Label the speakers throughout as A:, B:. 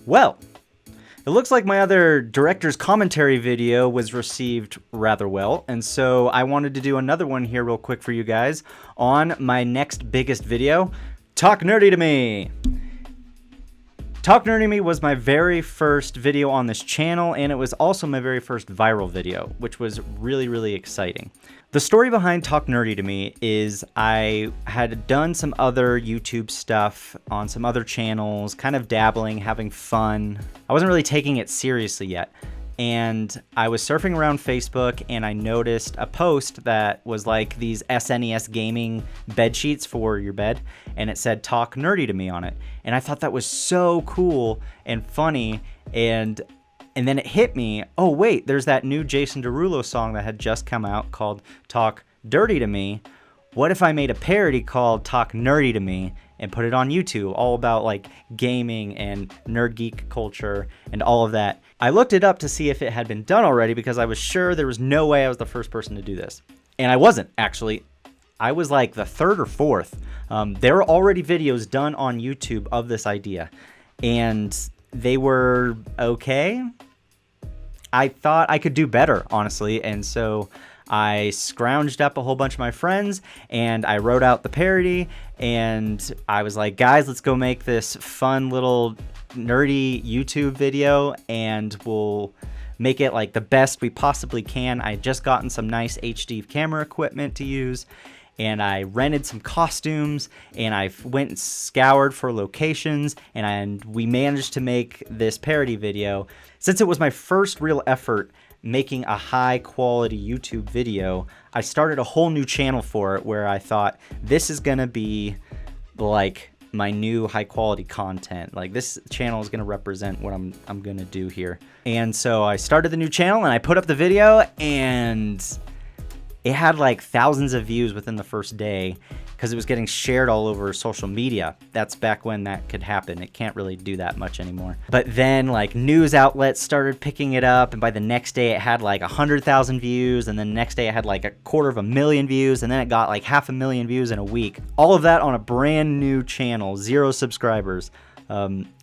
A: Well, it looks like my other director's commentary video was received rather well, and so I wanted to do another one here real quick for you guys on my next biggest video, Talk Nerdy to Me. Talk Nerdy to Me was my very first video on this channel, and it was also my very first viral video, which was really, really exciting. The story behind Talk Nerdy to Me is I had done some other YouTube stuff on some other channels, kind of dabbling, having fun. I wasn't really taking it seriously yet. And I was surfing around Facebook and I noticed a post that was like these SNES gaming bed sheets for your bed, and it said Talk Nerdy to Me on it. And I thought that was so cool and funny, and then it hit me, oh wait, there's that new Jason Derulo song that had just come out called Talk Dirty to Me. What if I made a parody called Talk Nerdy to Me and put it on YouTube, all about like gaming and nerd geek culture and all of that. I looked it up to see if it had been done already because I was sure there was no way I was the first person to do this. And I wasn't, actually. I was like the third or fourth. There were already videos done on YouTube of this idea, and they were okay. I thought I could do better, honestly, and so I scrounged up a whole bunch of my friends and I wrote out the parody, and I was like, guys, let's go make this fun little nerdy YouTube video and we'll make it like the best we possibly can. I had just gotten some nice HD camera equipment to use, and I rented some costumes, and I went and scoured for locations, and we managed to make this parody video. Since it was my first real effort making a high quality YouTube video, I started a whole new channel for it where I thought this is gonna be like my new high quality content. Like, this channel is gonna represent what I'm gonna do here. And so I started the new channel and I put up the video, and it had like thousands of views within the first day because it was getting shared all over social media. That's back when that could happen. It can't really do that much anymore. But then like news outlets started picking it up, and by the next day it had like 100,000 views, and then the next day it had like 250,000 views, and then it got like 500,000 views in a week. All of that on a brand new channel, 0 subscribers.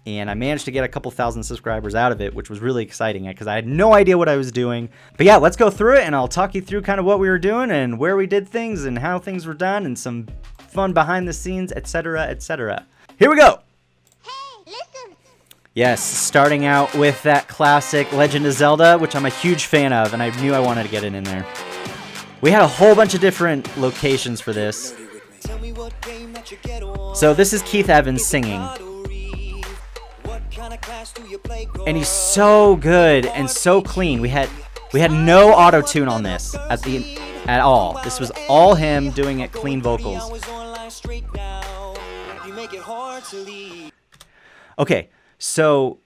A: And I managed to get a couple thousand subscribers out of it, which was really exciting because I had no idea what I was doing. But yeah, let's go through it and I'll talk you through kind of what we were doing and where we did things and how things were done and some fun behind the scenes, etc., etc. Here we go.
B: Hey, listen.
A: Yes, starting out with that classic Legend of Zelda, which I'm a huge fan of, and I knew I wanted to get it in there. We had a whole bunch of different locations for this. So this is Keith Evans singing. And he's so good and so clean. We had no auto-tune on this at all. This was all him doing it clean vocals. Okay, so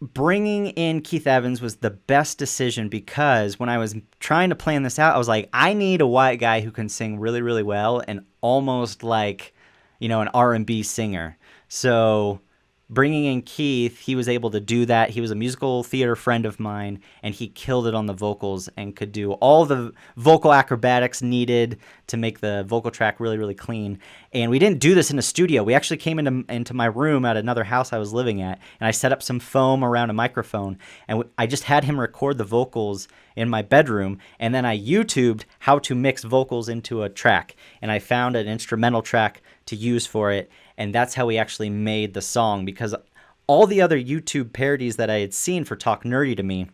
A: bringing in Keith Evans was the best decision because when I was trying to plan this out, I was like, I need a white guy who can sing really, really well and almost like, an R&B singer. So bringing in Keith, he was able to do that. He was a musical theater friend of mine, and he killed it on the vocals and could do all the vocal acrobatics needed to make the vocal track really, really clean. And we didn't do this in a studio. We actually came into my room at another house I was living at, and I set up some foam around a microphone, and I just had him record the vocals in my bedroom, and then I YouTubed how to mix vocals into a track, and I found an instrumental track to use for it. And that's how we actually made the song, because all the other YouTube parodies that I had seen for Talk Nerdy to Me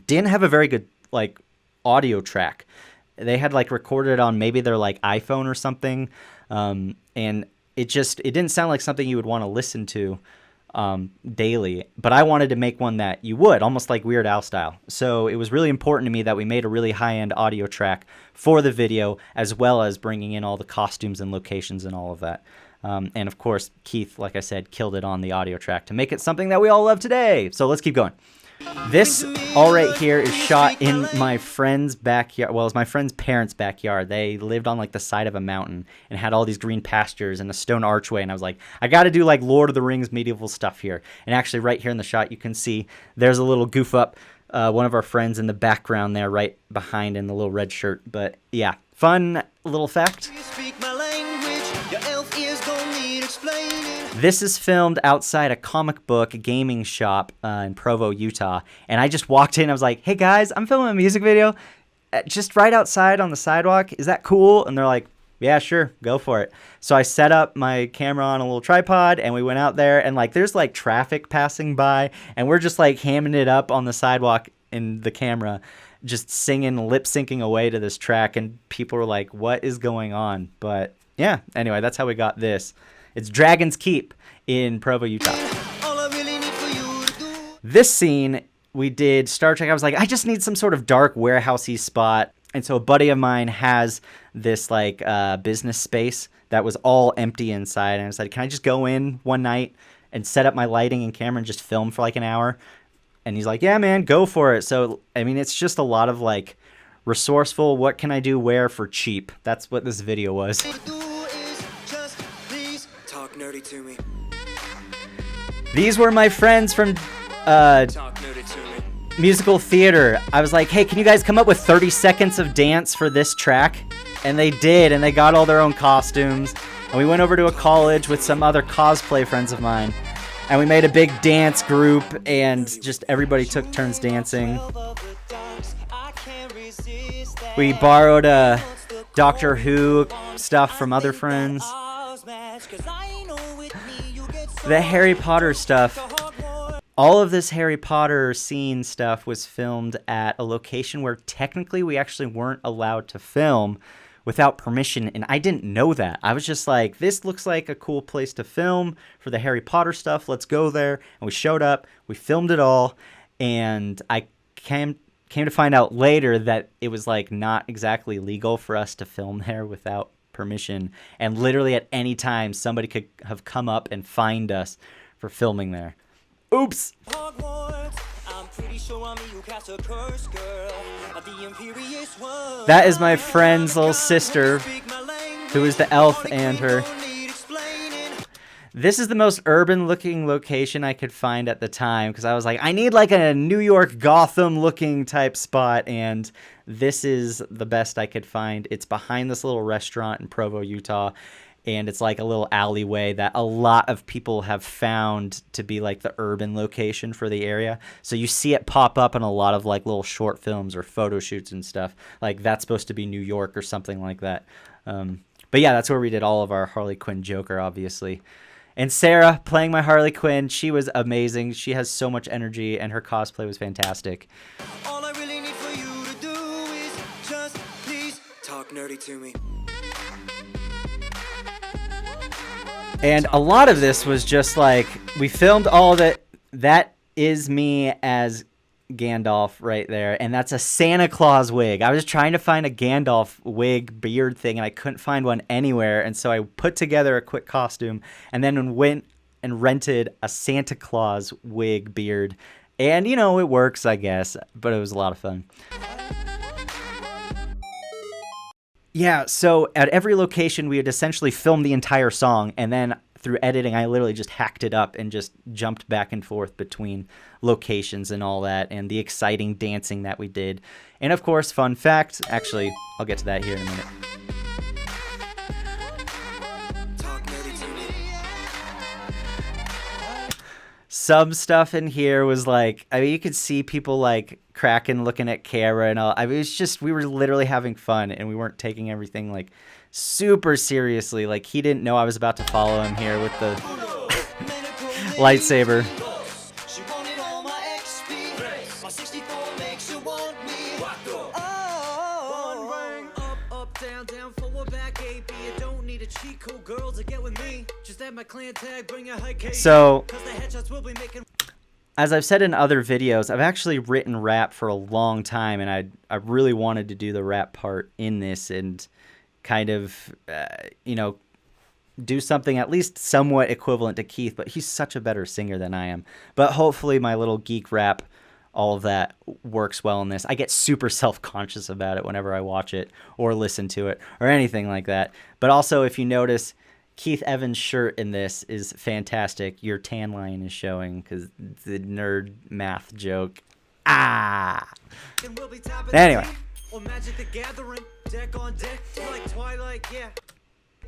A: didn't have a very good like audio track. They had like recorded on maybe their like iPhone or something, and it didn't sound like something you would want to listen to daily. But I wanted to make one that you would, almost like Weird Al style. So it was really important to me that we made a really high-end audio track for the video, as well as bringing in all the costumes and locations and all of that. And of course, Keith, like I said, killed it on the audio track to make it something that we all love today. So let's keep going. This all right here is shot in my friend's backyard. Well, it's my friend's parents' backyard. They lived on like the side of a mountain and had all these green pastures and a stone archway. And I was like, I got to do like Lord of the Rings medieval stuff here. And actually right here in the shot, you can see there's a little goof up. One of our friends in the background there right behind in the little red shirt. But yeah, fun little fact. This is filmed outside a comic book gaming shop in Provo, Utah. And I just walked in. I was like, hey, guys, I'm filming a music video just right outside on the sidewalk. Is that cool? And they're like, yeah, sure, go for it. So I set up my camera on a little tripod, and we went out there. And, like, there's, like, traffic passing by. And we're just, like, hamming it up on the sidewalk in the camera, just singing, lip-syncing away to this track. And people were like, what is going on? But, yeah, anyway, that's how we got this. It's Dragon's Keep in Provo, Utah. This scene, we did Star Trek. I was like, I just need some sort of dark warehousey spot. And so a buddy of mine has this like business space that was all empty inside. And I said, can I just go in one night and set up my lighting and camera and just film for like an hour? And he's like, yeah, man, go for it. So, I mean, it's just a lot of like resourceful, what can I do where for cheap? That's what this video was.
C: Nerdy to me.
A: These were my friends from musical theater. I was like, hey, can you guys come up with 30 seconds of dance for this track? And they did, and they got all their own costumes. And we went over to a college with some other cosplay friends of mine. And we made a big dance group, and just everybody took turns dancing. We borrowed Doctor Who stuff from other friends. The Harry Potter stuff. All of this Harry Potter scene stuff was filmed at a location where technically we actually weren't allowed to film without permission, and I didn't know that. I was just like, this looks like a cool place to film for the Harry Potter stuff. Let's go there. And we showed up. We filmed it all, and I came to find out later that it was like not exactly legal for us to film there without permission, and literally at any time somebody could have come up and find us for filming there. Oops. That is my friend's little sister, who is the elf and her. This is the most urban looking location I could find at the time, because I was like, I need like a New York Gotham looking type spot, and this is the best I could find. It's behind this little restaurant in Provo, Utah, and it's like a little alleyway that a lot of people have found to be like the urban location for the area. So you see it pop up in a lot of like little short films or photo shoots and stuff. Like that's supposed to be New York or something like that. But yeah, that's where we did all of our Harley Quinn Joker, obviously. And Sarah playing my Harley Quinn, she was amazing. She has so much energy, and her cosplay was fantastic.
C: All I really need for you to do is just please talk nerdy to me.
A: And a lot of this was just like, we filmed all of it. That is me as Gandalf right there, and that's a Santa Claus wig. I was trying to find a Gandalf wig beard thing, and I couldn't find one anywhere, and so I put together a quick costume and then went and rented a Santa Claus wig beard, and you know, it works, I guess, but it was a lot of fun. Yeah, so at every location we had essentially filmed the entire song, and then through editing I literally just hacked it up and just jumped back and forth between locations and all that, and the exciting dancing that we did. And of course, fun fact, actually I'll get to that here in a minute. Some stuff in here was like, I mean, you could see people like cracking, looking at camera and all. I mean, it's just, we were literally having fun, and we weren't taking everything like super seriously. Like, he didn't know I was about to follow him here with the lightsaber. So, as I've said in other videos, I've actually written rap for a long time, and I really wanted to do the rap part in this and kind of, you know, do something at least somewhat equivalent to Keith, but he's such a better singer than I am. But hopefully my little geek rap, all of that works well in this. I get super self-conscious about it whenever I watch it or listen to it or anything like that. But also, if you notice, Keith Evans' shirt in this is fantastic. Your tan line is showing because the nerd math joke. Ah! Anyway.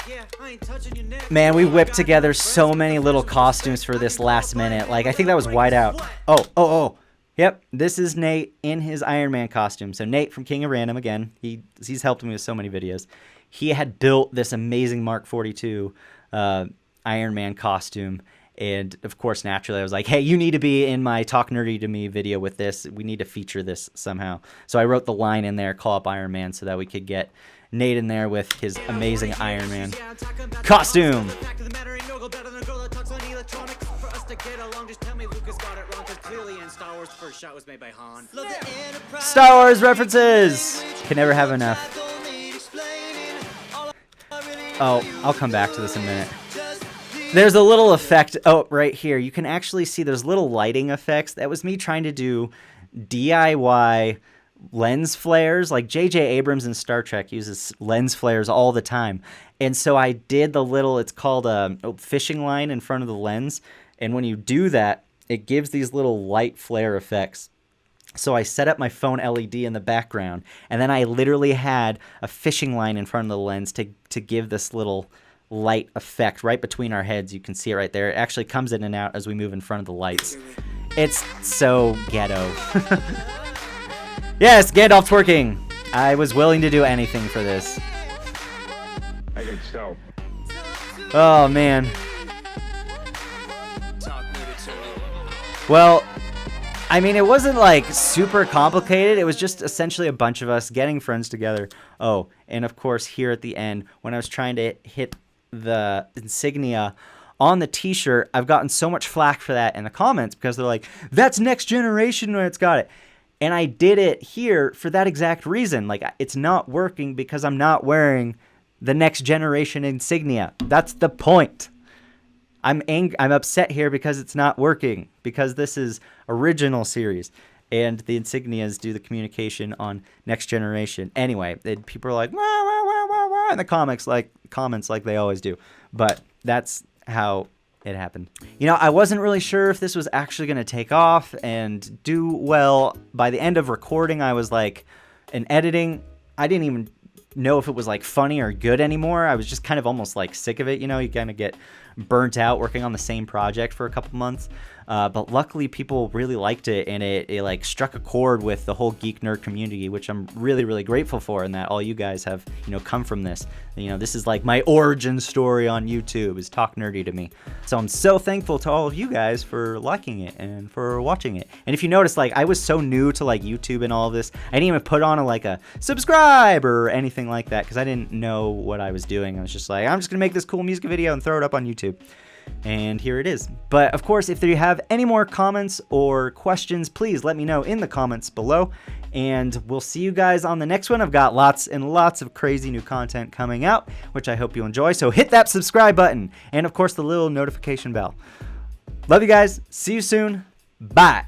C: Yeah, I ain't touching your neck.
A: Man, we whipped together so many little costumes for this last minute. Like, I think that was Whiteout. Oh. Yep, this is Nate in his Iron Man costume. So Nate from King of Random, again, he's helped me with so many videos. He had built this amazing Mark 42 Iron Man costume. And, of course, naturally, I was like, hey, you need to be in my Talk Nerdy to Me video with this. We need to feature this somehow. So I wrote the line in there, call up Iron Man, so that we could get Nate in there with his amazing Iron Man costume. Star Wars references! Can never have enough. Oh, I'll come back to this in a minute. There's a little effect. Oh, right here. You can actually see there's little lighting effects. That was me trying to do DIY lens flares. Like J.J. Abrams in Star Trek uses lens flares all the time. And so I did the little, it's called a fishing line in front of the lens. And when you do that, it gives these little light flare effects. So I set up my phone LED in the background. And then I literally had a fishing line in front of the lens to give this little light effect right between our heads. You can see it right there. It actually comes in and out as we move in front of the lights. It's so ghetto. Yes, Gandalf twerking. I was willing to do anything for this.
D: I think so.
A: Oh, man. Well, I mean, it wasn't like super complicated. It was just essentially a bunch of us getting friends together. Oh, and of course, here at the end, when I was trying to hit the insignia on the t-shirt, I've gotten so much flack for that in the comments because they're like, that's next generation when it's got it. And I did it here for that exact reason. Like, it's not working because I'm not wearing the next generation insignia. That's the point. I'm upset here because it's not working, because this is original series and the insignias do the communication on next generation. Anyway, people are like, wah, wah, wah, wah, wah, in the comments like they always do. But that's how it happened. You know, I wasn't really sure if this was actually going to take off and do well. By the end of recording, I was like, in editing, I didn't even know if it was like funny or good anymore. I was just kind of almost like sick of it. You know, you kind of get burnt out working on the same project for a couple months. But luckily people really liked it, and it like struck a chord with the whole geek nerd community, which I'm really, really grateful for, and that all you guys have, you know, come from this. You know, this is like my origin story on YouTube, is Talk Nerdy to Me. So I'm so thankful to all of you guys for liking it and for watching it. And if you notice, like, I was so new to like YouTube and all of this, I didn't even put on a subscribe or anything like that, because I didn't know what I was doing. I was just like, I'm just gonna make this cool music video and throw it up on YouTube. And here it is. But of course, if you have any more comments or questions, please let me know in the comments below. And we'll see you guys on the next one. I've got lots and lots of crazy new content coming out, which I hope you enjoy. So hit that subscribe button and, of course, the little notification bell. Love you guys. See you soon. Bye.